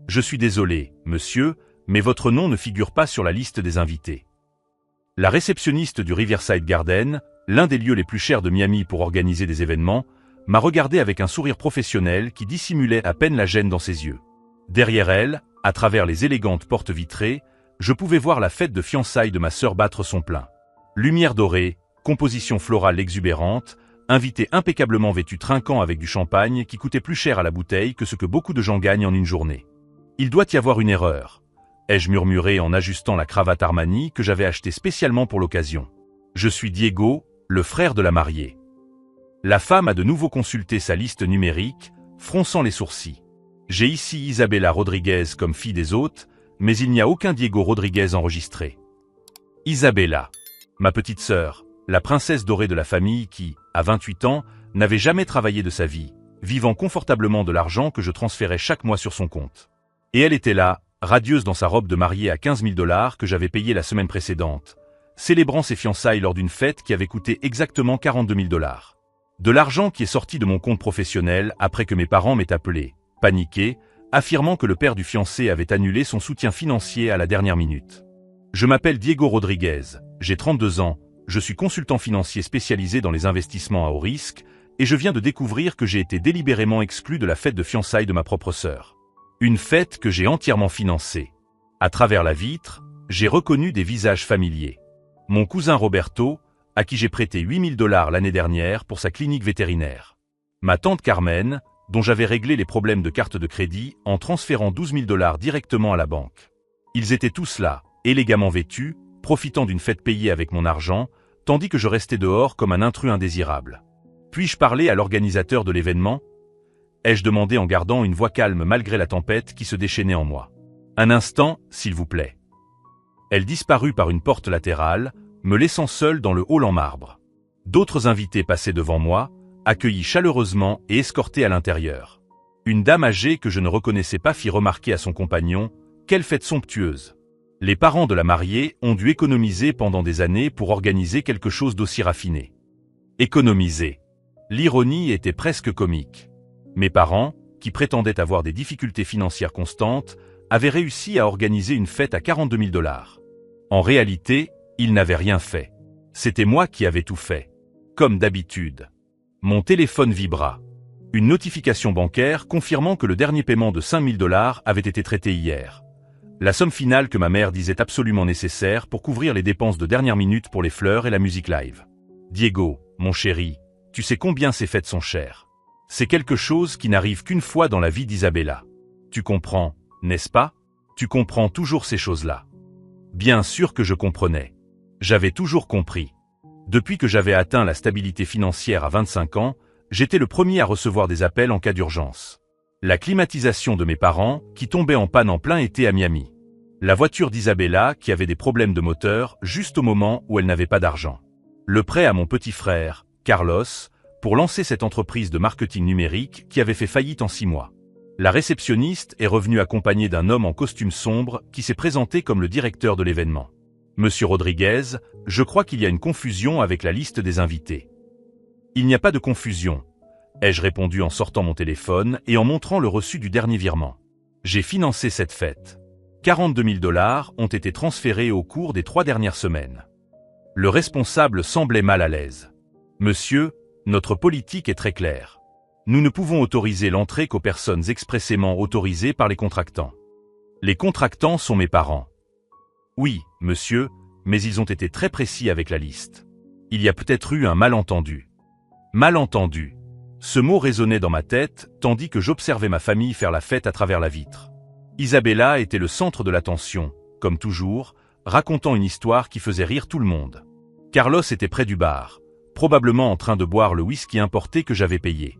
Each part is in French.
Je suis désolé, monsieur, mais votre nom ne figure pas sur la liste des invités. La réceptionniste du Riverside Garden, l'un des lieux les plus chers de Miami pour organiser des événements, m'a regardé avec un sourire professionnel qui dissimulait à peine la gêne dans ses yeux. Derrière elle, à travers les élégantes portes vitrées, je pouvais voir la fête de fiançailles de ma sœur battre son plein. Lumière dorée, composition florale exubérante, invité impeccablement vêtu trinquant avec du champagne qui coûtait plus cher à la bouteille que ce que beaucoup de gens gagnent en une journée. Il doit y avoir une erreur, ai-je murmuré en ajustant la cravate Armani que j'avais achetée spécialement pour l'occasion. Je suis Diego, le frère de la mariée. La femme a de nouveau consulté sa liste numérique, fronçant les sourcils. J'ai ici Isabella Rodriguez comme fille des hôtes, mais il n'y a aucun Diego Rodriguez enregistré. Isabella, ma petite sœur, la princesse dorée de la famille qui, à 28 ans, n'avait jamais travaillé de sa vie, vivant confortablement de l'argent que je transférais chaque mois sur son compte. Et elle était là, radieuse dans sa robe de mariée à $15 000 que j'avais payée la semaine précédente, célébrant ses fiançailles lors d'une fête qui avait coûté exactement $42 000. De l'argent qui est sorti de mon compte professionnel après que mes parents m'aient appelé, paniqué, affirmant que le père du fiancé avait annulé son soutien financier à la dernière minute. Je m'appelle Diego Rodriguez, j'ai 32 ans, je suis consultant financier spécialisé dans les investissements à haut risque, et je viens de découvrir que j'ai été délibérément exclu de la fête de fiançailles de ma propre sœur. Une fête que j'ai entièrement financée. À travers la vitre, j'ai reconnu des visages familiers. Mon cousin Roberto, à qui j'ai prêté $8 000 l'année dernière pour sa clinique vétérinaire. Ma tante Carmen, dont j'avais réglé les problèmes de carte de crédit en transférant $12 000 directement à la banque. Ils étaient tous là, élégamment vêtus, profitant d'une fête payée avec mon argent, tandis que je restais dehors comme un intrus indésirable. Puis-je parler à l'organisateur de l'événement ? Ai-je demandé en gardant une voix calme malgré la tempête qui se déchaînait en moi. Un instant, s'il vous plaît. Elle disparut par une porte latérale, me laissant seul dans le hall en marbre. D'autres invités passaient devant moi, accueillis chaleureusement et escortés à l'intérieur. Une dame âgée que je ne reconnaissais pas fit remarquer à son compagnon « Quelle fête somptueuse !» Les parents de la mariée ont dû économiser pendant des années pour organiser quelque chose d'aussi raffiné. Économiser. L'ironie était presque comique. Mes parents, qui prétendaient avoir des difficultés financières constantes, avaient réussi à organiser une fête à $42 000. En réalité, ils n'avaient rien fait. C'était moi qui avais tout fait. Comme d'habitude. Mon téléphone vibra. Une notification bancaire confirmant que le dernier paiement de $5 000 avait été traité hier. La somme finale que ma mère disait absolument nécessaire pour couvrir les dépenses de dernière minute pour les fleurs et la musique live. Diego, mon chéri, tu sais combien ces fêtes sont chères. C'est quelque chose qui n'arrive qu'une fois dans la vie d'Isabella. Tu comprends, n'est-ce pas? Tu comprends toujours ces choses-là. Bien sûr que je comprenais. J'avais toujours compris. Depuis que j'avais atteint la stabilité financière à 25 ans, j'étais le premier à recevoir des appels en cas d'urgence. La climatisation de mes parents, qui tombait en panne en plein été à Miami. La voiture d'Isabella, qui avait des problèmes de moteur, juste au moment où elle n'avait pas d'argent. Le prêt à mon petit frère, Carlos, pour lancer cette entreprise de marketing numérique qui avait fait faillite en 6 mois. La réceptionniste est revenue accompagnée d'un homme en costume sombre qui s'est présenté comme le directeur de l'événement. Monsieur Rodriguez, je crois qu'il y a une confusion avec la liste des invités. Il n'y a pas de confusion, ai-je répondu en sortant mon téléphone et en montrant le reçu du dernier virement. J'ai financé cette fête. $42 000 ont été transférés au cours des 3 dernières semaines. Le responsable semblait mal à l'aise. Monsieur, notre politique est très claire. Nous ne pouvons autoriser l'entrée qu'aux personnes expressément autorisées par les contractants. Les contractants sont mes parents. Oui, monsieur, mais ils ont été très précis avec la liste. Il y a peut-être eu un malentendu. Malentendu. Ce mot résonnait dans ma tête, tandis que j'observais ma famille faire la fête à travers la vitre. Isabella était le centre de l'attention, comme toujours, racontant une histoire qui faisait rire tout le monde. Carlos était près du bar, probablement en train de boire le whisky importé que j'avais payé.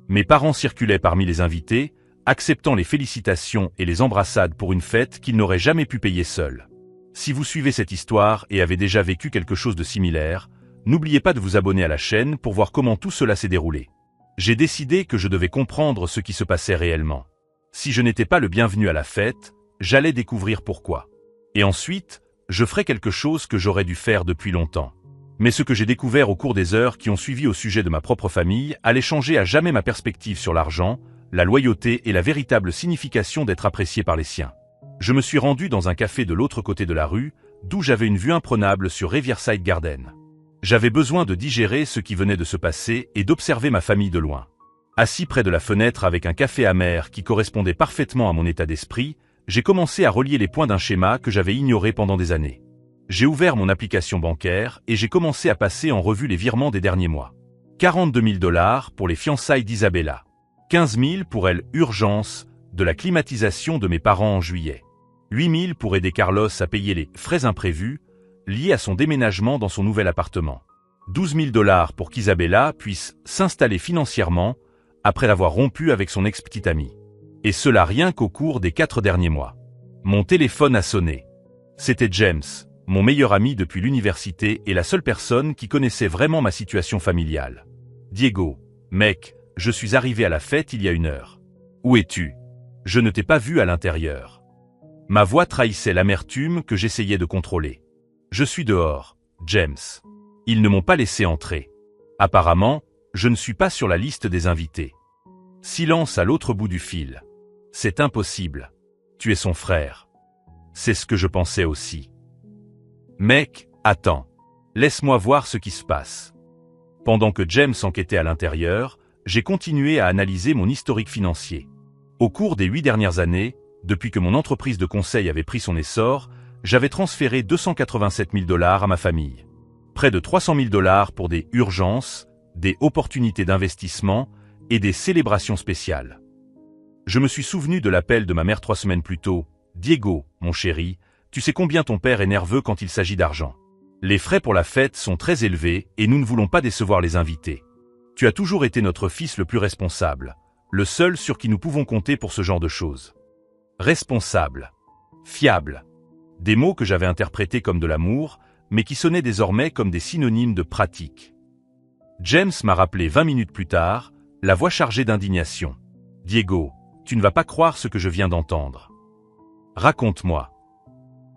Mes parents circulaient parmi les invités, acceptant les félicitations et les embrassades pour une fête qu'ils n'auraient jamais pu payer seuls. Si vous suivez cette histoire et avez déjà vécu quelque chose de similaire, n'oubliez pas de vous abonner à la chaîne pour voir comment tout cela s'est déroulé. J'ai décidé que je devais comprendre ce qui se passait réellement. Si je n'étais pas le bienvenu à la fête, j'allais découvrir pourquoi. Et ensuite, je ferais quelque chose que j'aurais dû faire depuis longtemps. Mais ce que j'ai découvert au cours des heures qui ont suivi au sujet de ma propre famille allait changer à jamais ma perspective sur l'argent, la loyauté et la véritable signification d'être apprécié par les siens. Je me suis rendu dans un café de l'autre côté de la rue, d'où j'avais une vue imprenable sur Riverside Garden. J'avais besoin de digérer ce qui venait de se passer et d'observer ma famille de loin. Assis près de la fenêtre avec un café amer qui correspondait parfaitement à mon état d'esprit, j'ai commencé à relier les points d'un schéma que j'avais ignoré pendant des années. J'ai ouvert mon application bancaire et j'ai commencé à passer en revue les virements des derniers mois. 42 000 $ pour les fiançailles d'Isabella. 15 000 pour elle, urgence, de la climatisation de mes parents en juillet. 8 000 pour aider Carlos à payer les frais imprévus liés à son déménagement dans son nouvel appartement. 12 000 $ pour qu'Isabella puisse s'installer financièrement après avoir rompu avec son ex-petite amie. Et cela rien qu'au cours des 4 derniers mois. Mon téléphone a sonné. C'était James, mon meilleur ami depuis l'université et la seule personne qui connaissait vraiment ma situation familiale. Diego, mec, je suis arrivé à la fête il y a 1 heure. Où es-tu? Je ne t'ai pas vu à l'intérieur. Ma voix trahissait l'amertume que j'essayais de contrôler. Je suis dehors, James. Ils ne m'ont pas laissé entrer. Apparemment, je ne suis pas sur la liste des invités. Silence à l'autre bout du fil. C'est impossible. Tu es son frère. C'est ce que je pensais aussi. Mec, attends. Laisse-moi voir ce qui se passe. Pendant que James enquêtait à l'intérieur, j'ai continué à analyser mon historique financier. Au cours des 8 dernières années, depuis que mon entreprise de conseil avait pris son essor, j'avais transféré 287 000 $ à ma famille. Près de 300 000 $ pour des urgences, des opportunités d'investissement et des célébrations spéciales. Je me suis souvenu de l'appel de ma mère 3 semaines plus tôt. « Diego, mon chéri, tu sais combien ton père est nerveux quand il s'agit d'argent. Les frais pour la fête sont très élevés et nous ne voulons pas décevoir les invités. Tu as toujours été notre fils le plus responsable, le seul sur qui nous pouvons compter pour ce genre de choses. Responsable. Fiable. Des mots que j'avais interprétés comme de l'amour, mais qui sonnaient désormais comme des synonymes de pratique. James m'a rappelé 20 minutes plus tard, la voix chargée d'indignation. « Diego, tu ne vas pas croire ce que je viens d'entendre. Raconte-moi. »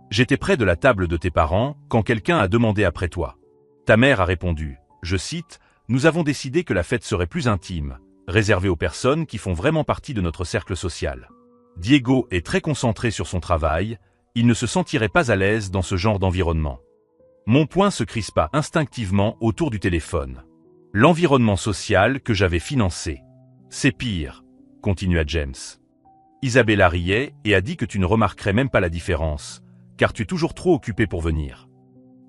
J'étais près de la table de tes parents quand quelqu'un a demandé après toi. Ta mère a répondu, je cite, « Nous avons décidé que la fête serait plus intime, réservée aux personnes qui font vraiment partie de notre cercle social. » Diego est très concentré sur son travail, il ne se sentirait pas à l'aise dans ce genre d'environnement. Mon poing se crispa instinctivement autour du téléphone. L'environnement social que j'avais financé. C'est pire, continua James. Isabella riait et a dit que tu ne remarquerais même pas la différence, car tu es toujours trop occupé pour venir.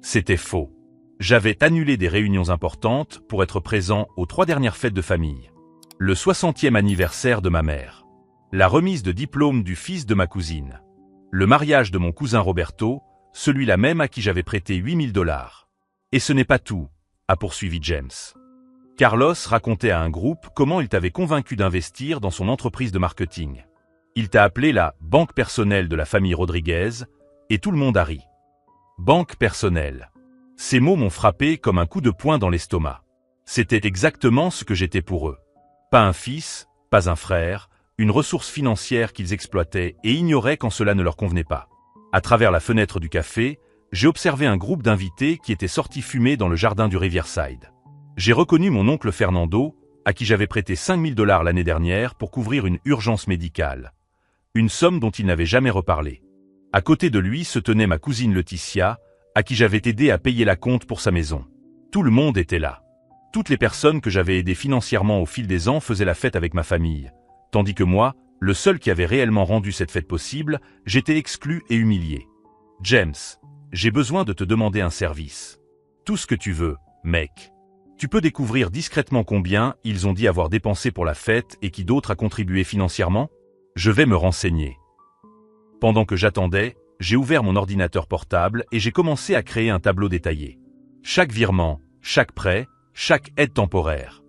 C'était faux. J'avais annulé des réunions importantes pour être présent aux 3 dernières fêtes de famille. Le 60e anniversaire de ma mère. La remise de diplôme du fils de ma cousine. Le mariage de mon cousin Roberto, celui-là même à qui j'avais prêté 8 000 $. Et ce n'est pas tout, a poursuivi James. Carlos racontait à un groupe comment il t'avait convaincu d'investir dans son entreprise de marketing. Il t'a appelé la « banque personnelle de la famille Rodriguez » et tout le monde a ri. Banque personnelle. Ces mots m'ont frappé comme un coup de poing dans l'estomac. C'était exactement ce que j'étais pour eux. Pas un fils, pas un frère, une ressource financière qu'ils exploitaient et ignoraient quand cela ne leur convenait pas. À travers la fenêtre du café, j'ai observé un groupe d'invités qui étaient sortis fumer dans le jardin du Riverside. J'ai reconnu mon oncle Fernando, à qui j'avais prêté 5 000 $ l'année dernière pour couvrir une urgence médicale. Une somme dont il n'avait jamais reparlé. À côté de lui se tenait ma cousine Laetitia, à qui j'avais aidé à payer la compte pour sa maison. Tout le monde était là. Toutes les personnes que j'avais aidées financièrement au fil des ans faisaient la fête avec ma famille, tandis que moi, le seul qui avait réellement rendu cette fête possible, j'étais exclu et humilié. James, j'ai besoin de te demander un service. Tout ce que tu veux, mec. Tu peux découvrir discrètement combien ils ont dit avoir dépensé pour la fête et qui d'autre a contribué financièrement? Je vais me renseigner. Pendant que j'attendais, j'ai ouvert mon ordinateur portable et j'ai commencé à créer un tableau détaillé. Chaque virement, chaque prêt, chaque aide temporaire.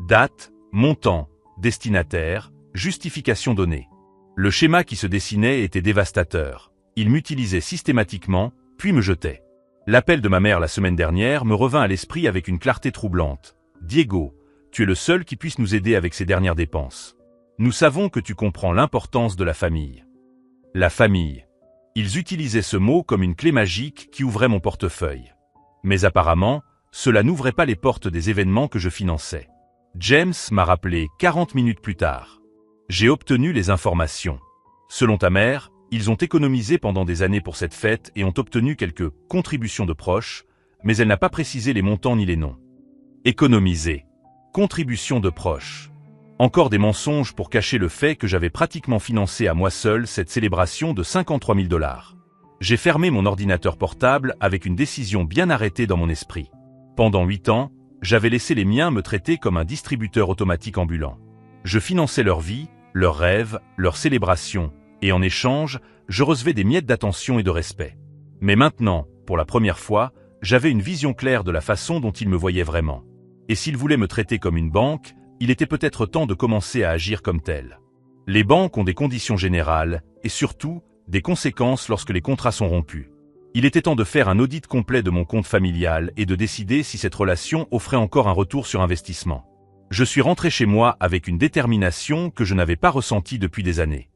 Date, montant, destinataire, justification donnée. Le schéma qui se dessinait était dévastateur. Il m'utilisait systématiquement, puis me jetait. L'appel de ma mère la semaine dernière me revint à l'esprit avec une clarté troublante. « Diego, tu es le seul qui puisse nous aider avec ces dernières dépenses. Nous savons que tu comprends l'importance de la famille. » La famille. Ils utilisaient ce mot comme une clé magique qui ouvrait mon portefeuille. Mais apparemment, cela n'ouvrait pas les portes des événements que je finançais. James m'a rappelé 40 minutes plus tard. J'ai obtenu les informations. Selon ta mère, ils ont économisé pendant des années pour cette fête et ont obtenu quelques contributions de proches, mais elle n'a pas précisé les montants ni les noms. Économiser. Contributions de proches. Encore des mensonges pour cacher le fait que j'avais pratiquement financé à moi seul cette célébration de 53 000 $. J'ai fermé mon ordinateur portable avec une décision bien arrêtée dans mon esprit. Pendant 8 ans, j'avais laissé les miens me traiter comme un distributeur automatique ambulant. Je finançais leur vie, leurs rêves, leurs célébrations, et en échange, je recevais des miettes d'attention et de respect. Mais maintenant, pour la première fois, j'avais une vision claire de la façon dont ils me voyaient vraiment. Et s'ils voulaient me traiter comme une banque, il était peut-être temps de commencer à agir comme tel. Les banques ont des conditions générales, et surtout, des conséquences lorsque les contrats sont rompus. Il était temps de faire un audit complet de mon compte familial et de décider si cette relation offrait encore un retour sur investissement. Je suis rentré chez moi avec une détermination que je n'avais pas ressentie depuis des années.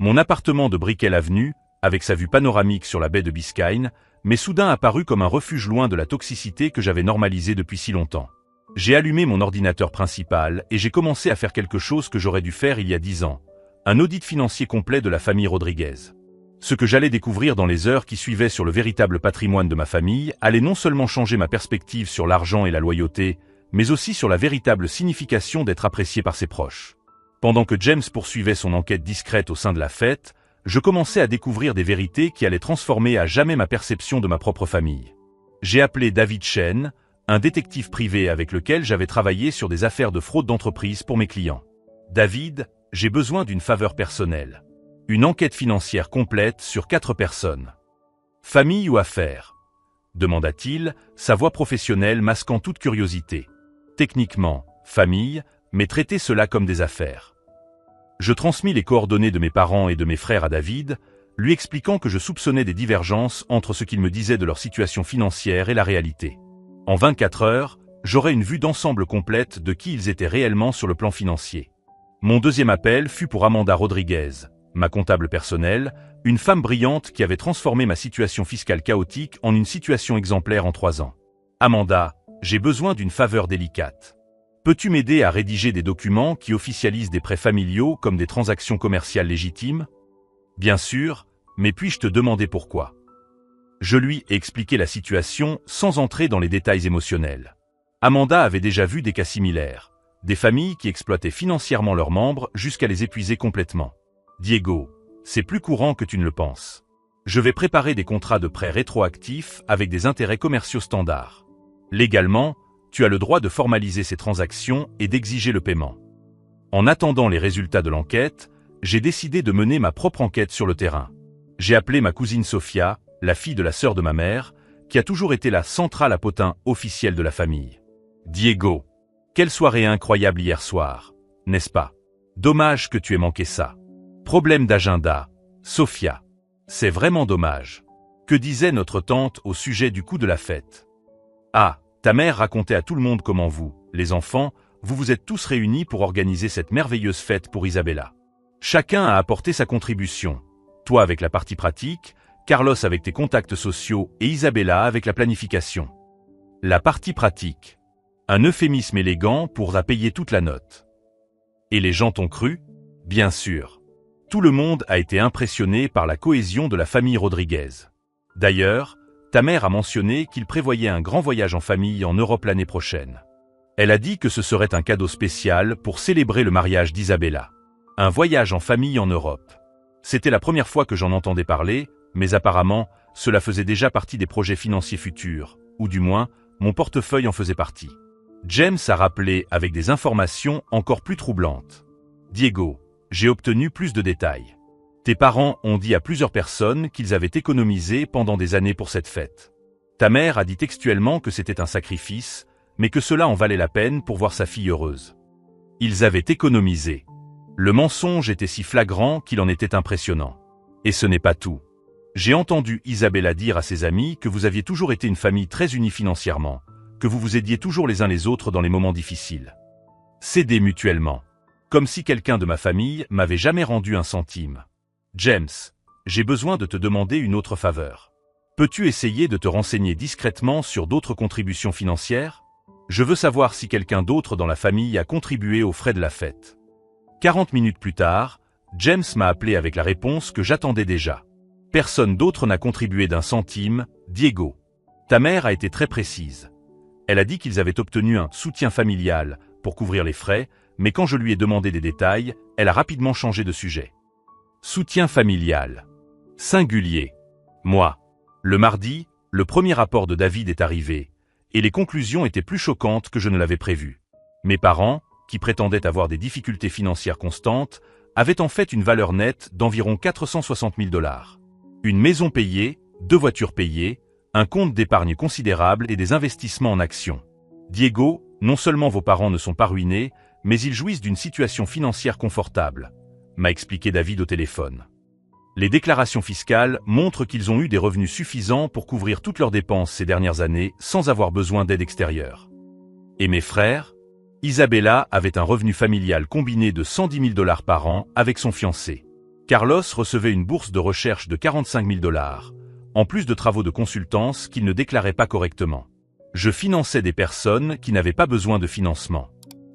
Mon appartement de Brickell Avenue, avec sa vue panoramique sur la baie de Biscayne, m'est soudain apparu comme un refuge loin de la toxicité que j'avais normalisée depuis si longtemps. J'ai allumé mon ordinateur principal et j'ai commencé à faire quelque chose que j'aurais dû faire il y a 10 ans. Un audit financier complet de la famille Rodriguez. Ce que j'allais découvrir dans les heures qui suivaient sur le véritable patrimoine de ma famille allait non seulement changer ma perspective sur l'argent et la loyauté, mais aussi sur la véritable signification d'être apprécié par ses proches. Pendant que James poursuivait son enquête discrète au sein de la fête, je commençais à découvrir des vérités qui allaient transformer à jamais ma perception de ma propre famille. J'ai appelé David Chen, un détective privé avec lequel j'avais travaillé sur des affaires de fraude d'entreprise pour mes clients. David, j'ai besoin d'une faveur personnelle. Une enquête financière complète sur 4 personnes. Famille ou affaires ? Demanda-t-il, sa voix professionnelle masquant toute curiosité. Techniquement, famille, mais traitez cela comme des affaires. Je transmis les coordonnées de mes parents et de mes frères à David, lui expliquant que je soupçonnais des divergences entre ce qu'ils me disaient de leur situation financière et la réalité. En 24 heures, j'aurais une vue d'ensemble complète de qui ils étaient réellement sur le plan financier. Mon deuxième appel fut pour Amanda Rodriguez, ma comptable personnelle, une femme brillante qui avait transformé ma situation fiscale chaotique en une situation exemplaire en 3 ans. Amanda, j'ai besoin d'une faveur délicate. Peux-tu m'aider à rédiger des documents qui officialisent des prêts familiaux comme des transactions commerciales légitimes ? Bien sûr, mais puis-je te demander pourquoi ? Je lui ai expliqué la situation sans entrer dans les détails émotionnels. Amanda avait déjà vu des cas similaires, des familles qui exploitaient financièrement leurs membres jusqu'à les épuiser complètement. Diego, c'est plus courant que tu ne le penses. Je vais préparer des contrats de prêts rétroactifs avec des intérêts commerciaux standards. Légalement, tu as le droit de formaliser ces transactions et d'exiger le paiement. En attendant les résultats de l'enquête, j'ai décidé de mener ma propre enquête sur le terrain. J'ai appelé ma cousine Sophia, la fille de la sœur de ma mère, qui a toujours été la centrale à potin officielle de la famille. Diego, quelle soirée incroyable hier soir, n'est-ce pas? Dommage que tu aies manqué ça. Problème d'agenda, Sophia. C'est vraiment dommage. Que disait notre tante au sujet du coût de la fête? Ah, ta mère racontait à tout le monde comment vous, les enfants, vous vous êtes tous réunis pour organiser cette merveilleuse fête pour Isabella. Chacun a apporté sa contribution. Toi avec la partie pratique, Carlos avec tes contacts sociaux et Isabella avec la planification. La partie pratique. Un euphémisme élégant pour payer toute la note. Et les gens t'ont cru? Bien sûr. Tout le monde a été impressionné par la cohésion de la famille Rodriguez. D'ailleurs, ta mère a mentionné qu'il prévoyait un grand voyage en famille en Europe l'année prochaine. Elle a dit que ce serait un cadeau spécial pour célébrer le mariage d'Isabella. Un voyage en famille en Europe. C'était la première fois que j'en entendais parler, mais apparemment, cela faisait déjà partie des projets financiers futurs, ou du moins, mon portefeuille en faisait partie. James a rappelé avec des informations encore plus troublantes. Diego, j'ai obtenu plus de détails. Tes parents ont dit à plusieurs personnes qu'ils avaient économisé pendant des années pour cette fête. Ta mère a dit textuellement que c'était un sacrifice, mais que cela en valait la peine pour voir sa fille heureuse. Ils avaient économisé. Le mensonge était si flagrant qu'il en était impressionnant. Et ce n'est pas tout. J'ai entendu Isabella dire à ses amis que vous aviez toujours été une famille très unie financièrement, que vous vous aidiez toujours les uns les autres dans les moments difficiles. S'aider mutuellement. Comme si quelqu'un de ma famille m'avait jamais rendu un centime. James, j'ai besoin de te demander une autre faveur. Peux-tu essayer de te renseigner discrètement sur d'autres contributions financières? Je veux savoir si quelqu'un d'autre dans la famille a contribué aux frais de la fête. 40 minutes plus tard, James m'a appelé avec la réponse que j'attendais déjà. Personne d'autre n'a contribué d'un centime, Diego. Ta mère a été très précise. Elle a dit qu'ils avaient obtenu un soutien familial pour couvrir les frais, mais quand je lui ai demandé des détails, elle a rapidement changé de sujet. Soutien familial. Singulier. Moi. Le mardi, le premier rapport de David est arrivé, et les conclusions étaient plus choquantes que je ne l'avais prévu. Mes parents, qui prétendaient avoir des difficultés financières constantes, avaient en fait une valeur nette d'environ 460 000 $. Une maison payée, 2 voitures payées, un compte d'épargne considérable et des investissements en actions. Diego, non seulement vos parents ne sont pas ruinés, mais ils jouissent d'une situation financière confortable, m'a expliqué David au téléphone. Les déclarations fiscales montrent qu'ils ont eu des revenus suffisants pour couvrir toutes leurs dépenses ces dernières années sans avoir besoin d'aide extérieure. Et mes frères? Isabella avait un revenu familial combiné de 110 000 $ par an avec son fiancé. Carlos recevait une bourse de recherche de 45 000 $, en plus de travaux de consultance qu'il ne déclarait pas correctement. Je finançais des personnes qui n'avaient pas besoin de financement.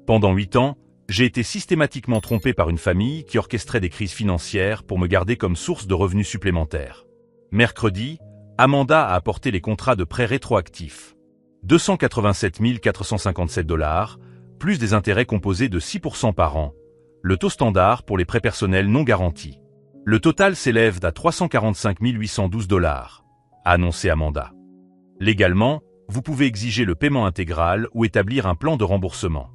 Pendant 8 ans, j'ai été systématiquement trompé par une famille qui orchestrait des crises financières pour me garder comme source de revenus supplémentaires. Mercredi, Amanda a apporté les contrats de prêt rétroactifs. 287 457 $, plus des intérêts composés de 6% par an, le taux standard pour les prêts personnels non garantis. Le total s'élève à 345 812 $, a annoncé Amanda. Légalement, vous pouvez exiger le paiement intégral ou établir un plan de remboursement.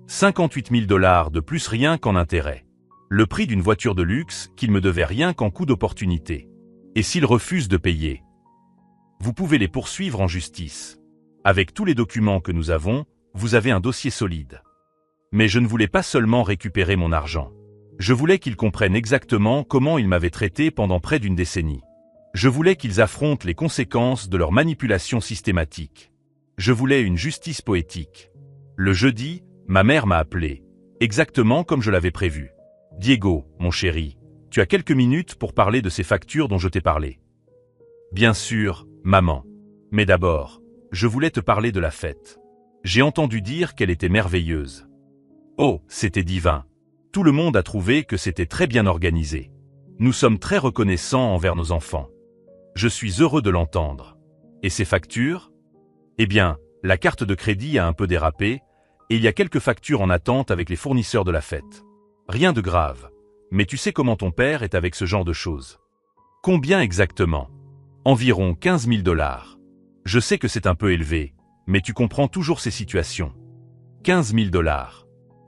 58 000 $ de plus rien qu'en intérêt. Le prix d'une voiture de luxe qu'il me devait rien qu'en coût d'opportunité. Et s'il refuse de payer? Vous pouvez les poursuivre en justice. Avec tous les documents que nous avons, vous avez un dossier solide. Mais je ne voulais pas seulement récupérer mon argent. Je voulais qu'ils comprennent exactement comment ils m'avaient traité pendant près d'une décennie. Je voulais qu'ils affrontent les conséquences de leur manipulation systématique. Je voulais une justice poétique. Le jeudi, ma mère m'a appelé, exactement comme je l'avais prévu. « Diego, mon chéri, tu as quelques minutes pour parler de ces factures dont je t'ai parlé. »« Bien sûr, maman. Mais d'abord, je voulais te parler de la fête. J'ai entendu dire qu'elle était merveilleuse. » Oh, c'était divin. Tout le monde a trouvé que c'était très bien organisé. Nous sommes très reconnaissants envers nos enfants. Je suis heureux de l'entendre. Et ces factures? Eh bien, la carte de crédit a un peu dérapé, et il y a quelques factures en attente avec les fournisseurs de la fête. Rien de grave, mais tu sais comment ton père est avec ce genre de choses. Combien exactement? Environ 15 000 $. Je sais que c'est un peu élevé, mais tu comprends toujours ces situations. 15 000 $.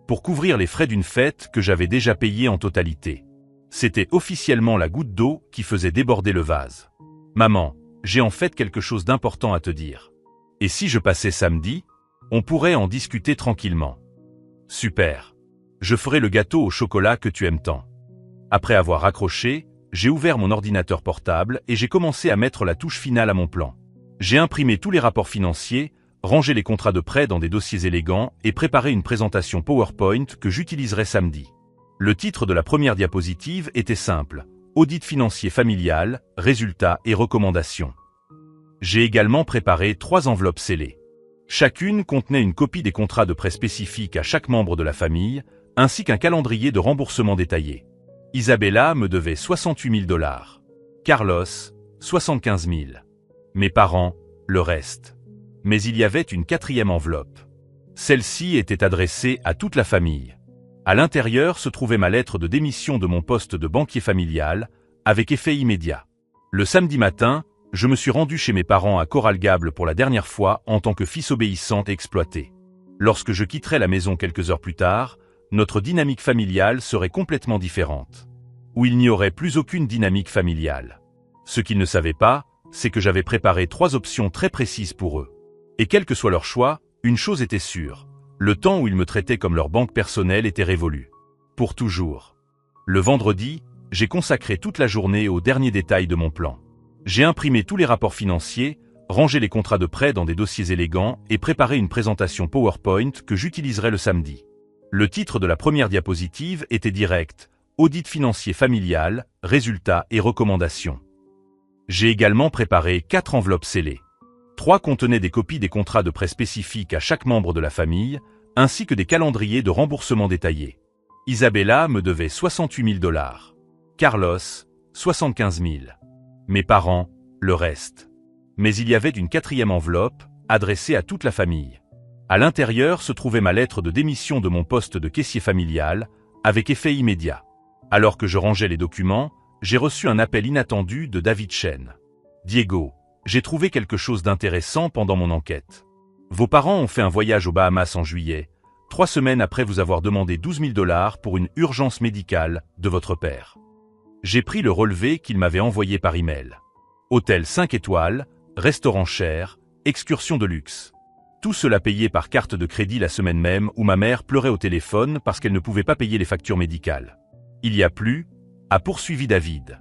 Pour couvrir les frais d'une fête que j'avais déjà payée en totalité. C'était officiellement la goutte d'eau qui faisait déborder le vase. Maman, j'ai en fait quelque chose d'important à te dire. Et si je passais samedi? On pourrait en discuter tranquillement. Super. Je ferai le gâteau au chocolat que tu aimes tant. Après avoir raccroché, j'ai ouvert mon ordinateur portable et j'ai commencé à mettre la touche finale à mon plan. J'ai imprimé tous les rapports financiers, rangé les contrats de prêt dans des dossiers élégants et préparé une présentation PowerPoint que j'utiliserai samedi. Le titre de la première diapositive était simple: Audit financier familial, résultats et recommandations. J'ai également préparé 3 enveloppes scellées. Chacune contenait une copie des contrats de prêt spécifiques à chaque membre de la famille, ainsi qu'un calendrier de remboursement détaillé. Isabella me devait 68 000 $. Carlos, 75 000. Mes parents, le reste. Mais il y avait une 4e enveloppe. Celle-ci était adressée à toute la famille. À l'intérieur se trouvait ma lettre de démission de mon poste de banquier familial, avec effet immédiat. Le samedi matin, je me suis rendu chez mes parents à Coral Gables pour la dernière fois en tant que fils obéissant et exploité. Lorsque je quitterai la maison quelques heures plus tard, notre dynamique familiale serait complètement différente. Ou il n'y aurait plus aucune dynamique familiale. Ce qu'ils ne savaient pas, c'est que j'avais préparé 3 options très précises pour eux. Et quel que soit leur choix, une chose était sûre. Le temps où ils me traitaient comme leur banque personnelle était révolu. Pour toujours. Le vendredi, j'ai consacré toute la journée aux derniers détails de mon plan. J'ai imprimé tous les rapports financiers, rangé les contrats de prêt dans des dossiers élégants et préparé une présentation PowerPoint que j'utiliserai le samedi. Le titre de la première diapositive était direct: Audit financier familial, résultats et recommandations. J'ai également préparé 4 enveloppes scellées. 3 contenaient des copies des contrats de prêt spécifiques à chaque membre de la famille, ainsi que des calendriers de remboursement détaillés. Isabella me devait 68 000 $. Carlos, 75 000. Mes parents, le reste. Mais il y avait une quatrième enveloppe, adressée à toute la famille. À l'intérieur se trouvait ma lettre de démission de mon poste de caissier familial, avec effet immédiat. Alors que je rangeais les documents, j'ai reçu un appel inattendu de David Chen. « Diego, j'ai trouvé quelque chose d'intéressant pendant mon enquête. Vos parents ont fait un voyage aux Bahamas en juillet, 3 semaines après vous avoir demandé 12 000 $ pour une urgence médicale de votre père. J'ai pris le relevé qu'il m'avait envoyé par email. Hôtel 5 étoiles, restaurant cher, excursion de luxe. Tout cela payé par carte de crédit la semaine même où ma mère pleurait au téléphone parce qu'elle ne pouvait pas payer les factures médicales. Il y a plus, a poursuivi David.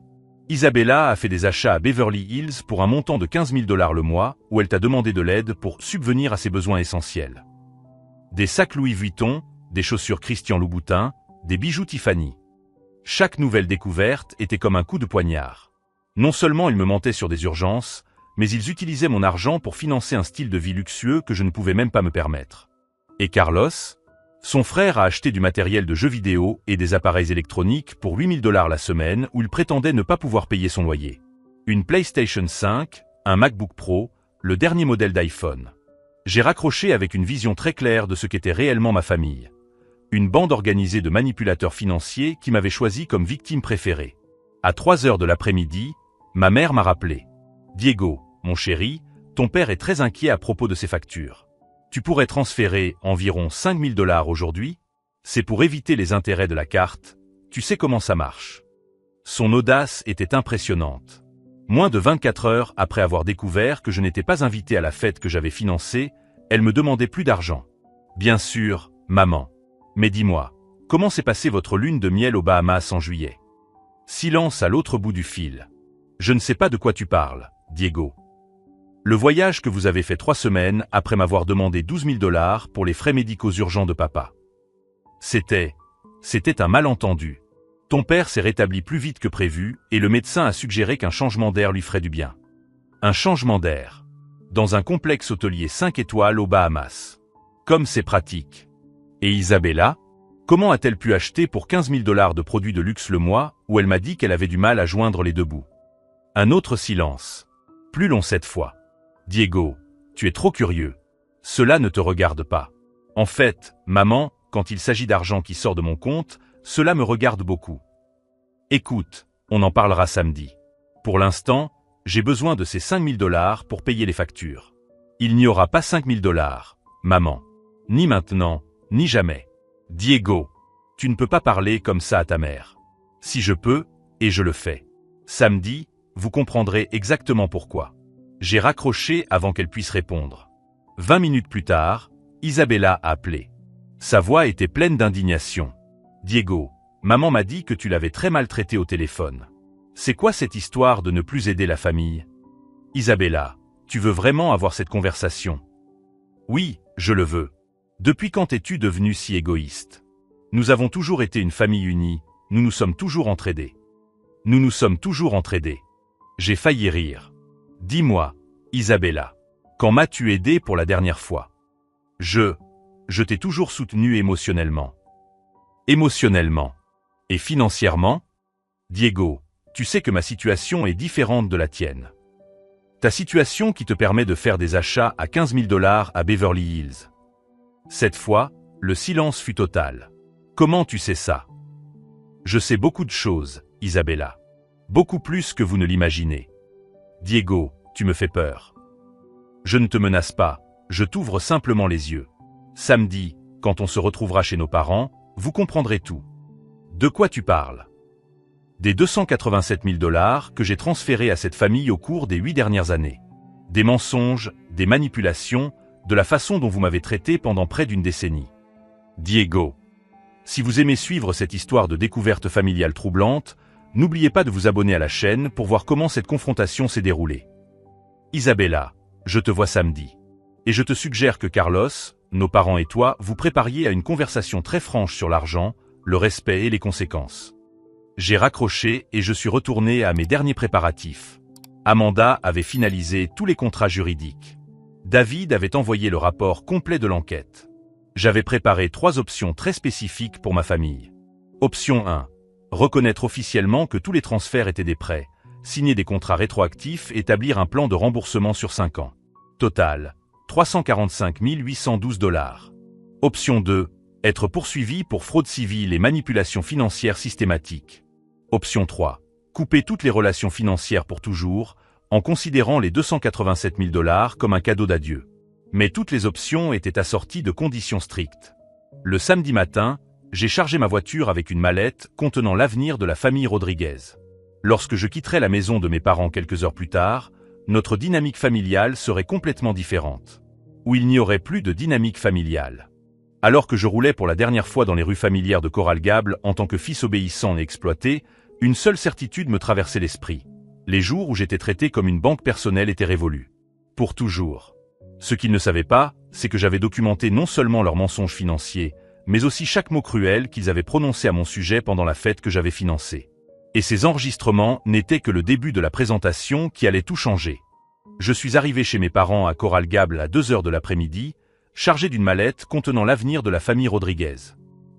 Isabella a fait des achats à Beverly Hills pour un montant de 15 000 $ le mois où elle t'a demandé de l'aide pour subvenir à ses besoins essentiels. Des sacs Louis Vuitton, des chaussures Christian Louboutin, des bijoux Tiffany. Chaque nouvelle découverte était comme un coup de poignard. Non seulement ils me mentaient sur des urgences, mais ils utilisaient mon argent pour financer un style de vie luxueux que je ne pouvais même pas me permettre. Et Carlos? Son frère a acheté du matériel de jeux vidéo et des appareils électroniques pour 8 000 $ la semaine où il prétendait ne pas pouvoir payer son loyer. Une PlayStation 5, un MacBook Pro, le dernier modèle d'iPhone. J'ai raccroché avec une vision très claire de ce qu'était réellement ma famille. Une bande organisée de manipulateurs financiers qui m'avait choisi comme victime préférée. À 3 heures de l'après-midi, ma mère m'a rappelé. « Diego, mon chéri, ton père est très inquiet à propos de ses factures. Tu pourrais transférer environ 5 000 $ aujourd'hui? C'est pour éviter les intérêts de la carte, tu sais comment ça marche. » Son audace était impressionnante. Moins de 24 heures après avoir découvert que je n'étais pas invité à la fête que j'avais financée, elle me demandait plus d'argent. « Bien sûr, maman. Mais dis-moi, comment s'est passée votre lune de miel aux Bahamas en juillet? » Silence à l'autre bout du fil. « Je ne sais pas de quoi tu parles, Diego. Le voyage que vous avez fait 3 semaines après m'avoir demandé 12 000 $ pour les frais médicaux urgents de papa. C'était un malentendu. Ton père s'est rétabli plus vite que prévu et le médecin a suggéré qu'un changement d'air lui ferait du bien. Un changement d'air. Dans un complexe hôtelier 5 étoiles aux Bahamas. Comme c'est pratique. Et Isabella? Comment a-t-elle pu acheter pour 15 000 $ de produits de luxe le mois où elle m'a dit qu'elle avait du mal à joindre les deux bouts? Un autre silence. Plus long cette fois. Diego, tu es trop curieux. Cela ne te regarde pas. En fait, maman, quand il s'agit d'argent qui sort de mon compte, cela me regarde beaucoup. Écoute, on en parlera samedi. Pour l'instant, j'ai besoin de ces 5 000 $ pour payer les factures. Il n'y aura pas 5 000 $, maman. Ni maintenant, ni jamais. Diego, tu ne peux pas parler comme ça à ta mère. Si je peux, et je le fais. Samedi, vous comprendrez exactement pourquoi. J'ai raccroché avant qu'elle puisse répondre. 20 minutes plus tard, Isabella a appelé. Sa voix était pleine d'indignation. « Diego, maman m'a dit que tu l'avais très maltraité au téléphone. C'est quoi cette histoire de ne plus aider la famille? Isabella, tu veux vraiment avoir cette conversation? Oui, je le veux. Depuis quand es-tu devenue si égoïste? Nous avons toujours été une famille unie, nous nous sommes toujours entraidés. Nous nous sommes toujours entraidés. » J'ai failli rire. Dis-moi, Isabella, quand m'as-tu aidé pour la dernière fois? Je t'ai toujours soutenu émotionnellement. Émotionnellement. Et financièrement? Diego, tu sais que ma situation est différente de la tienne. Ta situation qui te permet de faire des achats à 15 000 $ à Beverly Hills. Cette fois, le silence fut total. Comment tu sais ça? Je sais beaucoup de choses, Isabella. Beaucoup plus que vous ne l'imaginez. Diego, tu me fais peur. Je ne te menace pas, je t'ouvre simplement les yeux. Samedi, quand on se retrouvera chez nos parents, vous comprendrez tout. De quoi tu parles? Des 287 000 $ que j'ai transférés à cette famille au cours des 8 dernières années. Des mensonges, des manipulations, de la façon dont vous m'avez traité pendant près d'une décennie. Diego. Si vous aimez suivre cette histoire de découverte familiale troublante, n'oubliez pas de vous abonner à la chaîne pour voir comment cette confrontation s'est déroulée. Isabella, je te vois samedi. Et je te suggère que Carlos, nos parents et toi, vous prépariez à une conversation très franche sur l'argent, le respect et les conséquences. J'ai raccroché et je suis retourné à mes derniers préparatifs. Amanda avait finalisé tous les contrats juridiques. David avait envoyé le rapport complet de l'enquête. J'avais préparé 3 options très spécifiques pour ma famille. Option 1. Reconnaître officiellement que tous les transferts étaient des prêts, signer des contrats rétroactifs et établir un plan de remboursement sur 5 ans. Total, 345 812 $. Option 2. Être poursuivi pour fraude civile et manipulation financière systématique. Option 3. Couper toutes les relations financières pour toujours, en considérant les 287 000 $ comme un cadeau d'adieu. Mais toutes les options étaient assorties de conditions strictes. Le samedi matin, j'ai chargé ma voiture avec une mallette contenant l'avenir de la famille Rodriguez. Lorsque je quitterai la maison de mes parents quelques heures plus tard, notre dynamique familiale serait complètement différente. Ou il n'y aurait plus de dynamique familiale. Alors que je roulais pour la dernière fois dans les rues familières de Coral Gables en tant que fils obéissant et exploité, une seule certitude me traversait l'esprit. Les jours où j'étais traité comme une banque personnelle étaient révolus. Pour toujours. Ce qu'ils ne savaient pas, c'est que j'avais documenté non seulement leurs mensonges financiers, mais aussi chaque mot cruel qu'ils avaient prononcé à mon sujet pendant la fête que j'avais financée. Et ces enregistrements n'étaient que le début de la présentation qui allait tout changer. Je suis arrivé chez mes parents à Coral Gables à 2 heures de l'après-midi, chargé d'une mallette contenant l'avenir de la famille Rodriguez.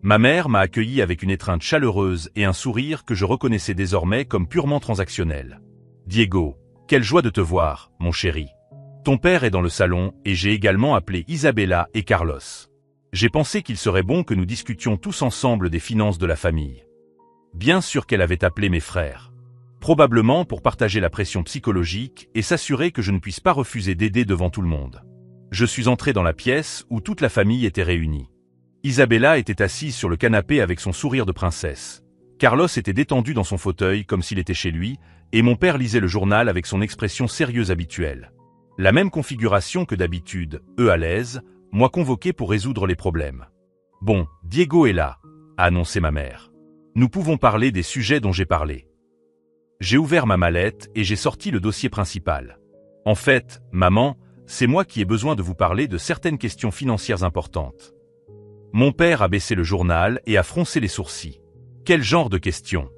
Ma mère m'a accueilli avec une étreinte chaleureuse et un sourire que je reconnaissais désormais comme purement transactionnel. « Diego, quelle joie de te voir, mon chéri. Ton père est dans le salon et j'ai également appelé Isabella et Carlos. J'ai pensé qu'il serait bon que nous discutions tous ensemble des finances de la famille. » Bien sûr qu'elle avait appelé mes frères. Probablement pour partager la pression psychologique et s'assurer que je ne puisse pas refuser d'aider devant tout le monde. Je suis entré dans la pièce où toute la famille était réunie. Isabella était assise sur le canapé avec son sourire de princesse. Carlos était détendu dans son fauteuil comme s'il était chez lui, et mon père lisait le journal avec son expression sérieuse habituelle. La même configuration que d'habitude, eux à l'aise, moi convoqué pour résoudre les problèmes. « Bon, Diego est là », a annoncé ma mère. « Nous pouvons parler des sujets dont j'ai parlé. » J'ai ouvert ma mallette et j'ai sorti le dossier principal. « En fait, maman, c'est moi qui ai besoin de vous parler de certaines questions financières importantes. » Mon père a baissé le journal et a froncé les sourcils. « Quel genre de questions ?»«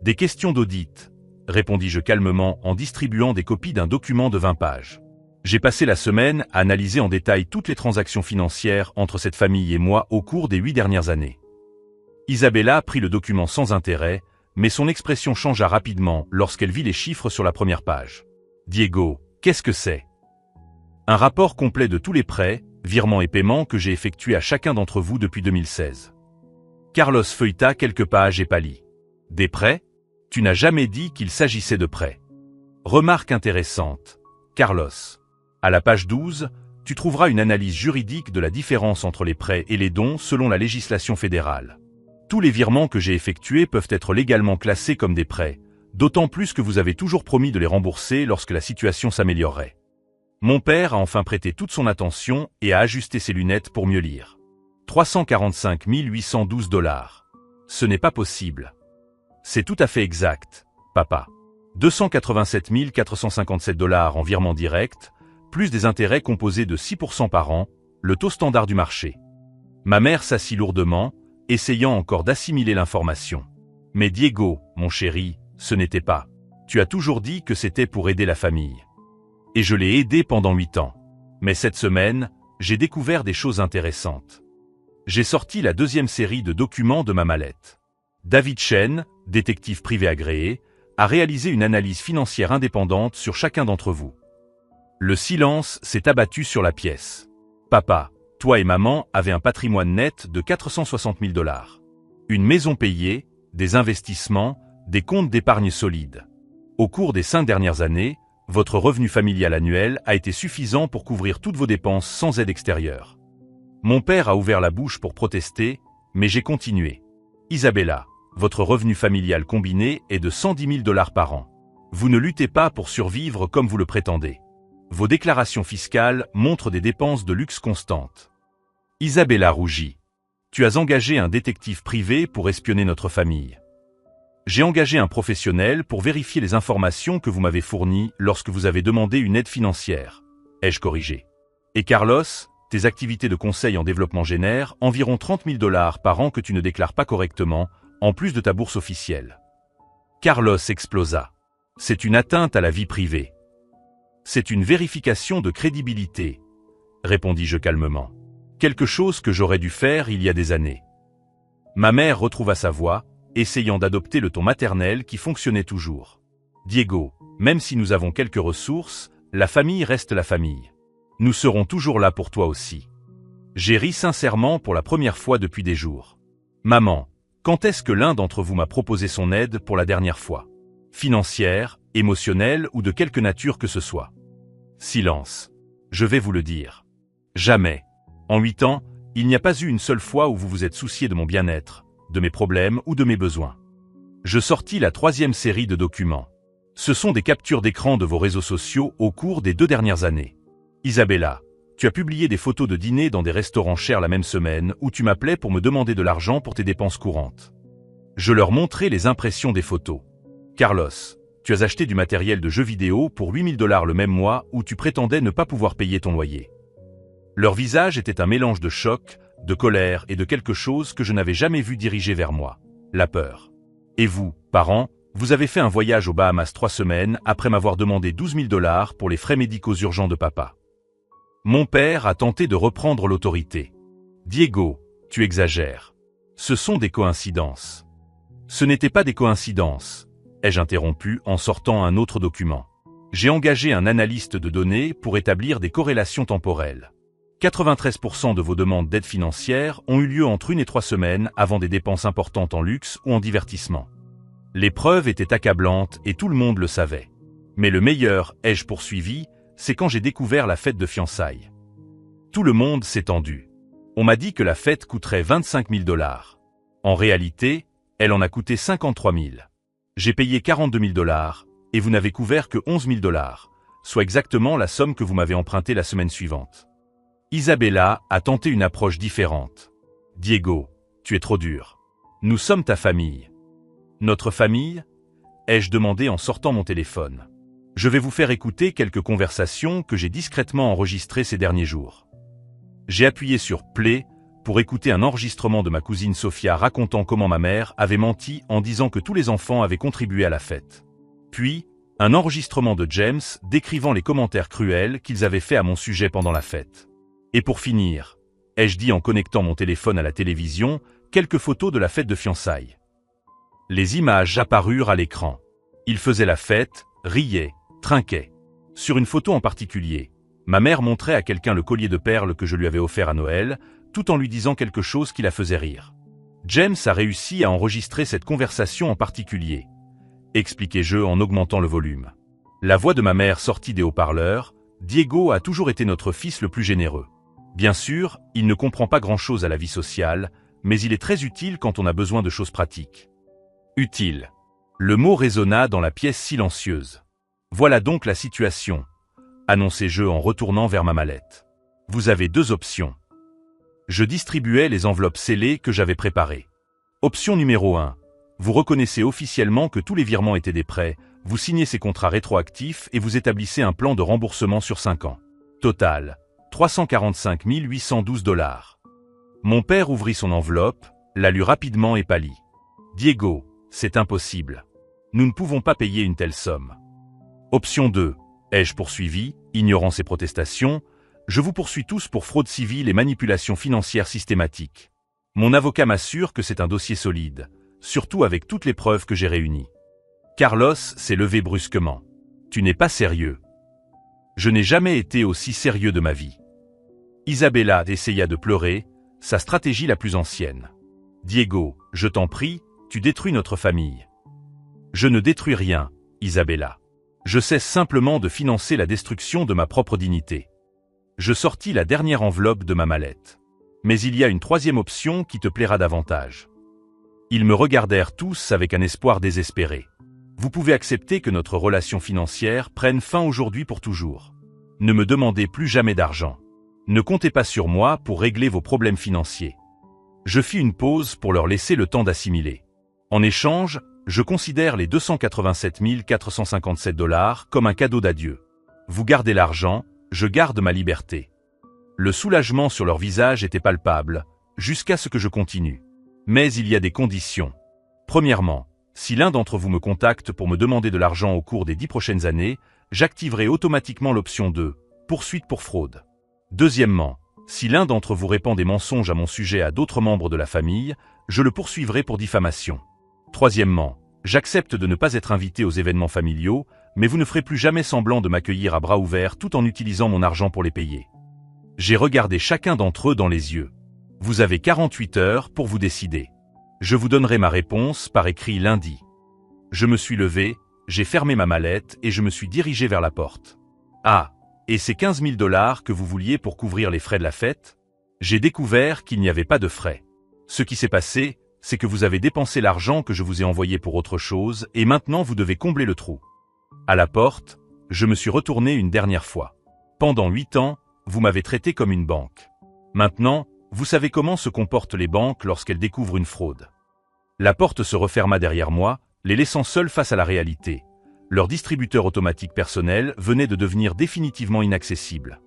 Des questions d'audit, » répondis-je calmement en distribuant des copies d'un document de 20 pages. J'ai passé la semaine à analyser en détail toutes les transactions financières entre cette famille et moi au cours des 8 dernières années. Isabella prit le document sans intérêt, mais son expression changea rapidement lorsqu'elle vit les chiffres sur la première page. « Diego, qu'est-ce que c'est ?»« Un rapport complet de tous les prêts, virements et paiements que j'ai effectués à chacun d'entre vous depuis 2016. » Carlos feuilleta quelques pages et pâlit. « Des prêts ? Tu n'as jamais dit qu'il s'agissait de prêts. » Remarque intéressante. Carlos. À la page 12, tu trouveras une analyse juridique de la différence entre les prêts et les dons selon la législation fédérale. Tous les virements que j'ai effectués peuvent être légalement classés comme des prêts, d'autant plus que vous avez toujours promis de les rembourser lorsque la situation s'améliorerait. Mon père a enfin prêté toute son attention et a ajusté ses lunettes pour mieux lire. 345 812 $. Ce n'est pas possible. C'est tout à fait exact, papa. 287 457 $ en virement direct, plus des intérêts composés de 6% par an, le taux standard du marché. Ma mère s'assit lourdement, essayant encore d'assimiler l'information. Mais Diego, mon chéri, ce n'était pas. Tu as toujours dit que c'était pour aider la famille. Et je l'ai aidé pendant 8 ans. Mais cette semaine, j'ai découvert des choses intéressantes. J'ai sorti la 2e série de documents de ma mallette. David Chen, détective privé agréé, a réalisé une analyse financière indépendante sur chacun d'entre vous. Le silence s'est abattu sur la pièce. Papa, toi et maman avaient un patrimoine net de 460 000 $. Une maison payée, des investissements, des comptes d'épargne solides. Au cours des 5 dernières années, votre revenu familial annuel a été suffisant pour couvrir toutes vos dépenses sans aide extérieure. Mon père a ouvert la bouche pour protester, mais j'ai continué. Isabella, votre revenu familial combiné est de 110 000 $ par an. Vous ne luttez pas pour survivre comme vous le prétendez. Vos déclarations fiscales montrent des dépenses de luxe constantes. Isabella rougit. Tu as engagé un détective privé pour espionner notre famille. J'ai engagé un professionnel pour vérifier les informations que vous m'avez fournies lorsque vous avez demandé une aide financière. Ai-je corrigé? Et Carlos, tes activités de conseil en développement génèrent environ 30 000 $ par an que tu ne déclares pas correctement, en plus de ta bourse officielle. Carlos explosa. C'est une atteinte à la vie privée. C'est une vérification de crédibilité, répondis-je calmement. Quelque chose que j'aurais dû faire il y a des années. Ma mère retrouva sa voix, essayant d'adopter le ton maternel qui fonctionnait toujours. Diego, même si nous avons quelques ressources, la famille reste la famille. Nous serons toujours là pour toi aussi. J'ai ri sincèrement pour la première fois depuis des jours. Maman, quand est-ce que l'un d'entre vous m'a proposé son aide pour la dernière fois? Financière, émotionnelle ou de quelque nature que ce soit? Silence. Je vais vous le dire. Jamais. En 8 ans, il n'y a pas eu une seule fois où vous vous êtes soucié de mon bien-être, de mes problèmes ou de mes besoins. Je sortis la 3e série de documents. Ce sont des captures d'écran de vos réseaux sociaux au cours des 2 dernières années. Isabella, tu as publié des photos de dîner dans des restaurants chers la même semaine où tu m'appelais pour me demander de l'argent pour tes dépenses courantes. Je leur montrai les impressions des photos. Carlos, tu as acheté du matériel de jeux vidéo pour 8 000 $ le même mois où tu prétendais ne pas pouvoir payer ton loyer. Leur visage était un mélange de choc, de colère et de quelque chose que je n'avais jamais vu diriger vers moi, la peur. Et vous, parents, vous avez fait un voyage aux Bahamas 3 semaines après m'avoir demandé 12 000 $ pour les frais médicaux urgents de papa. Mon père a tenté de reprendre l'autorité. Diego, tu exagères. Ce sont des coïncidences. Ce n'étaient pas des coïncidences, ai-je interrompu en sortant un autre document. J'ai engagé un analyste de données pour établir des corrélations temporelles. 93% de vos demandes d'aide financière ont eu lieu entre 1 et 3 semaines avant des dépenses importantes en luxe ou en divertissement. Les preuves étaient accablantes et tout le monde le savait. Mais le meilleur, ai-je poursuivi, c'est quand j'ai découvert la fête de fiançailles. Tout le monde s'est tendu. On m'a dit que la fête coûterait 25 000 $. En réalité, elle en a coûté 53 000. J'ai payé 42 000 $ et vous n'avez couvert que 11 000 $, soit exactement la somme que vous m'avez empruntée la semaine suivante. Isabella a tenté une approche différente. Diego, tu es trop dur. Nous sommes ta famille. Notre famille? Ai-je demandé en sortant mon téléphone. Je vais vous faire écouter quelques conversations que j'ai discrètement enregistrées ces derniers jours. J'ai appuyé sur Play pour écouter un enregistrement de ma cousine Sophia racontant comment ma mère avait menti en disant que tous les enfants avaient contribué à la fête. Puis, un enregistrement de James décrivant les commentaires cruels qu'ils avaient faits à mon sujet pendant la fête. Et pour finir, ai-je dit en connectant mon téléphone à la télévision, quelques photos de la fête de fiançailles. Les images apparurent à l'écran. Ils faisaient la fête, riaient, trinquaient. Sur une photo en particulier, ma mère montrait à quelqu'un le collier de perles que je lui avais offert à Noël, tout en lui disant quelque chose qui la faisait rire. James a réussi à enregistrer cette conversation en particulier, expliquai-je en augmentant le volume. La voix de ma mère sortit des haut-parleurs. Diego a toujours été notre fils le plus généreux. Bien sûr, il ne comprend pas grand-chose à la vie sociale, mais il est très utile quand on a besoin de choses pratiques. Utile. Le mot résonna dans la pièce silencieuse. Voilà donc la situation, annonçai-je en retournant vers ma mallette. Vous avez 2 options. Je distribuais les enveloppes scellées que j'avais préparées. Option numéro 1. Vous reconnaissez officiellement que tous les virements étaient des prêts, vous signez ces contrats rétroactifs et vous établissez un plan de remboursement sur 5 ans. Total, 345 812 $. Mon père ouvrit son enveloppe, la lut rapidement et pâlit. Diego, c'est impossible. Nous ne pouvons pas payer une telle somme. Option 2. Ai-je poursuivi, ignorant ces protestations, je vous poursuis tous pour fraude civile et manipulation financière systématique. Mon avocat m'assure que c'est un dossier solide, surtout avec toutes les preuves que j'ai réunies. Carlos s'est levé brusquement. Tu n'es pas sérieux. Je n'ai jamais été aussi sérieux de ma vie. Isabella essaya de pleurer, sa stratégie la plus ancienne. Diego, je t'en prie, tu détruis notre famille. Je ne détruis rien, Isabella. Je cesse simplement de financer la destruction de ma propre dignité. Je sortis la dernière enveloppe de ma mallette. Mais il y a une 3e option qui te plaira davantage. Ils me regardèrent tous avec un espoir désespéré. Vous pouvez accepter que notre relation financière prenne fin aujourd'hui pour toujours. Ne me demandez plus jamais d'argent. Ne comptez pas sur moi pour régler vos problèmes financiers. Je fis une pause pour leur laisser le temps d'assimiler. En échange, je considère les 287 457 $ comme un cadeau d'adieu. Vous gardez l'argent, je garde ma liberté. Le soulagement sur leur visage était palpable, jusqu'à ce que je continue. Mais il y a des conditions. Premièrement, si l'un d'entre vous me contacte pour me demander de l'argent au cours des 10 prochaines années, j'activerai automatiquement l'option 2, poursuite pour fraude. Deuxièmement, si l'un d'entre vous répand des mensonges à mon sujet à d'autres membres de la famille, je le poursuivrai pour diffamation. Troisièmement, j'accepte de ne pas être invité aux événements familiaux, mais vous ne ferez plus jamais semblant de m'accueillir à bras ouverts tout en utilisant mon argent pour les payer. J'ai regardé chacun d'entre eux dans les yeux. Vous avez 48 heures pour vous décider. Je vous donnerai ma réponse par écrit lundi. Je me suis levé, j'ai fermé ma mallette et je me suis dirigé vers la porte. Ah, et ces 15 000 $ que vous vouliez pour couvrir les frais de la fête? J'ai découvert qu'il n'y avait pas de frais. Ce qui s'est passé, c'est que vous avez dépensé l'argent que je vous ai envoyé pour autre chose et maintenant vous devez combler le trou. À la porte, je me suis retourné une dernière fois. Pendant 8 ans, vous m'avez traité comme une banque. Maintenant, vous savez comment se comportent les banques lorsqu'elles découvrent une fraude. La porte se referma derrière moi, les laissant seuls face à la réalité. Leur distributeur automatique personnel venait de devenir définitivement inaccessible.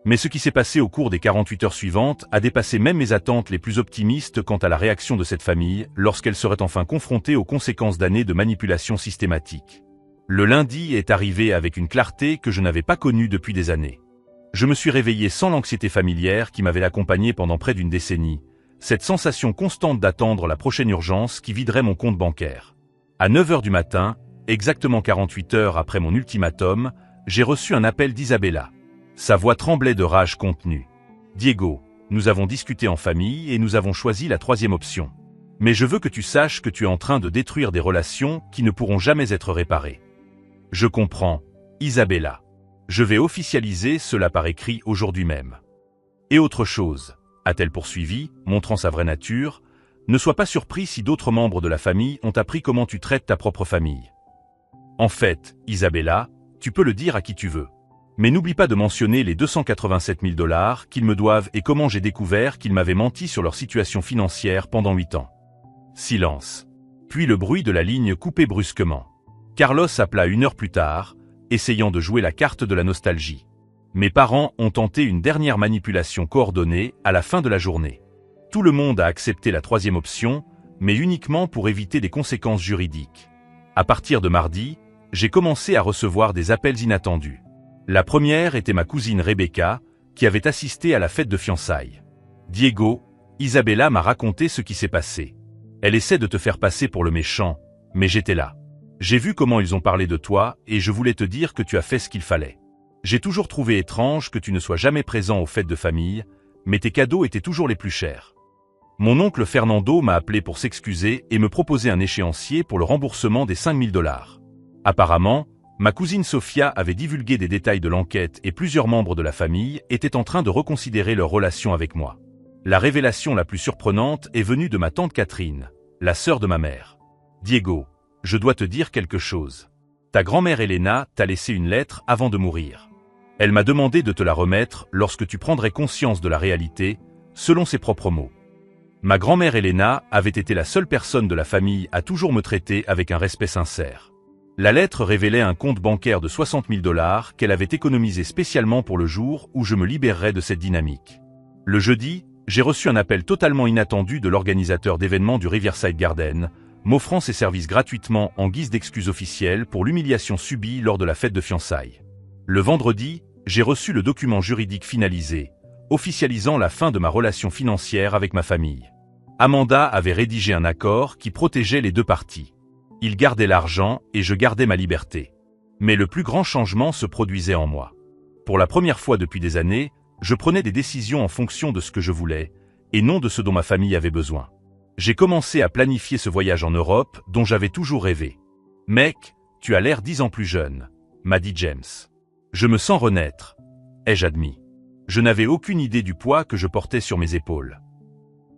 Mais ce qui s'est passé au cours des 48 heures suivantes a dépassé même mes attentes les plus optimistes quant à la réaction de cette famille lorsqu'elle serait enfin confrontée aux conséquences d'années de manipulation systématique. Le lundi est arrivé avec une clarté que je n'avais pas connue depuis des années. Je me suis réveillé sans l'anxiété familière qui m'avait accompagné pendant près d'une décennie, cette sensation constante d'attendre la prochaine urgence qui viderait mon compte bancaire. À 9 heures du matin, exactement 48 heures après mon ultimatum, j'ai reçu un appel d'Isabella. Sa voix tremblait de rage contenue. « Diego, nous avons discuté en famille et nous avons choisi la troisième option. Mais je veux que tu saches que tu es en train de détruire des relations qui ne pourront jamais être réparées. » Je comprends, Isabella. Je vais officialiser cela par écrit aujourd'hui même. Et autre chose, a-t-elle poursuivi, montrant sa vraie nature, ne sois pas surpris si d'autres membres de la famille ont appris comment tu traites ta propre famille. En fait, Isabella, tu peux le dire à qui tu veux. Mais n'oublie pas de mentionner les 287 000 $ qu'ils me doivent et comment j'ai découvert qu'ils m'avaient menti sur leur situation financière pendant 8 ans. Silence. Puis le bruit de la ligne coupé brusquement. Carlos appela 1 heure plus tard, essayant de jouer la carte de la nostalgie. Mes parents ont tenté une dernière manipulation coordonnée à la fin de la journée. Tout le monde a accepté la troisième option, mais uniquement pour éviter des conséquences juridiques. À partir de mardi, j'ai commencé à recevoir des appels inattendus. La première était ma cousine Rebecca, qui avait assisté à la fête de fiançailles. « Diego, Isabella m'a raconté ce qui s'est passé. Elle essaie de te faire passer pour le méchant, mais j'étais là. J'ai vu comment ils ont parlé de toi et je voulais te dire que tu as fait ce qu'il fallait. J'ai toujours trouvé étrange que tu ne sois jamais présent aux fêtes de famille, mais tes cadeaux étaient toujours les plus chers. Mon oncle Fernando m'a appelé pour s'excuser et me proposer un échéancier pour le remboursement des 5 000 $. Apparemment, ma cousine Sofia avait divulgué des détails de l'enquête et plusieurs membres de la famille étaient en train de reconsidérer leur relation avec moi. La révélation la plus surprenante est venue de ma tante Catherine, la sœur de ma mère. « Diego, je dois te dire quelque chose. Ta grand-mère Elena t'a laissé une lettre avant de mourir. Elle m'a demandé de te la remettre lorsque tu prendrais conscience de la réalité, selon ses propres mots. Ma grand-mère Elena avait été la seule personne de la famille à toujours me traiter avec un respect sincère. La lettre révélait un compte bancaire de 60 000 $ qu'elle avait économisé spécialement pour le jour où je me libérerais de cette dynamique. Le jeudi, j'ai reçu un appel totalement inattendu de l'organisateur d'événements du Riverside Garden, m'offrant ses services gratuitement en guise d'excuse officielle pour l'humiliation subie lors de la fête de fiançailles. Le vendredi, j'ai reçu le document juridique finalisé, officialisant la fin de ma relation financière avec ma famille. Amanda avait rédigé un accord qui protégeait les deux parties. Il gardait l'argent et je gardais ma liberté. Mais le plus grand changement se produisait en moi. Pour la première fois depuis des années, je prenais des décisions en fonction de ce que je voulais, et non de ce dont ma famille avait besoin. J'ai commencé à planifier ce voyage en Europe dont j'avais toujours rêvé. « Mec, tu as l'air 10 ans plus jeune », m'a dit James. Je me sens renaître, ai-je admis. Je n'avais aucune idée du poids que je portais sur mes épaules.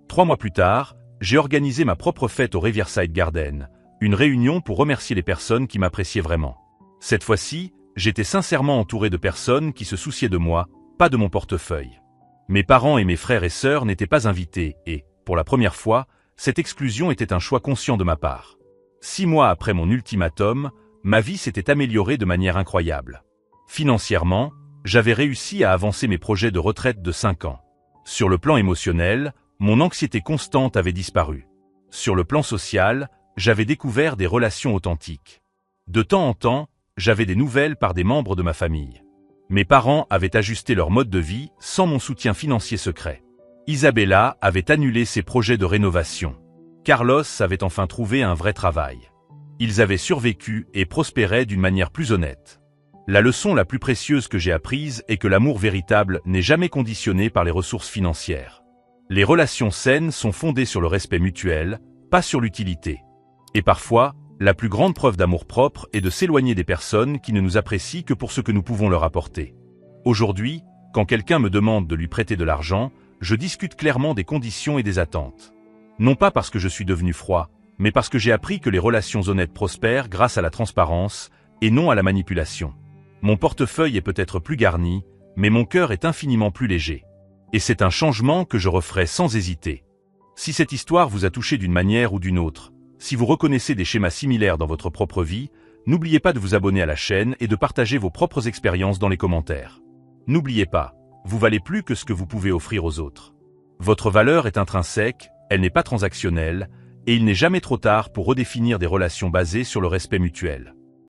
3 mois plus tard, j'ai organisé ma propre fête au Riverside Garden, une réunion pour remercier les personnes qui m'appréciaient vraiment. Cette fois-ci, j'étais sincèrement entouré de personnes qui se souciaient de moi, pas de mon portefeuille. Mes parents et mes frères et sœurs n'étaient pas invités et, pour la première fois, cette exclusion était un choix conscient de ma part. 6 mois après mon ultimatum, ma vie s'était améliorée de manière incroyable. Financièrement, j'avais réussi à avancer mes projets de retraite de 5 ans. Sur le plan émotionnel, mon anxiété constante avait disparu. Sur le plan social, j'avais découvert des relations authentiques. De temps en temps, j'avais des nouvelles par des membres de ma famille. Mes parents avaient ajusté leur mode de vie sans mon soutien financier secret. Isabella avait annulé ses projets de rénovation. Carlos avait enfin trouvé un vrai travail. Ils avaient survécu et prospéraient d'une manière plus honnête. La leçon la plus précieuse que j'ai apprise est que l'amour véritable n'est jamais conditionné par les ressources financières. Les relations saines sont fondées sur le respect mutuel, pas sur l'utilité. Et parfois, la plus grande preuve d'amour-propre est de s'éloigner des personnes qui ne nous apprécient que pour ce que nous pouvons leur apporter. Aujourd'hui, quand quelqu'un me demande de lui prêter de l'argent, je discute clairement des conditions et des attentes. Non pas parce que je suis devenu froid, mais parce que j'ai appris que les relations honnêtes prospèrent grâce à la transparence et non à la manipulation. Mon portefeuille est peut-être plus garni, mais mon cœur est infiniment plus léger. Et c'est un changement que je referai sans hésiter. Si cette histoire vous a touché d'une manière ou d'une autre, si vous reconnaissez des schémas similaires dans votre propre vie, n'oubliez pas de vous abonner à la chaîne et de partager vos propres expériences dans les commentaires. N'oubliez pas, vous valez plus que ce que vous pouvez offrir aux autres. Votre valeur est intrinsèque, elle n'est pas transactionnelle, et il n'est jamais trop tard pour redéfinir des relations basées sur le respect mutuel.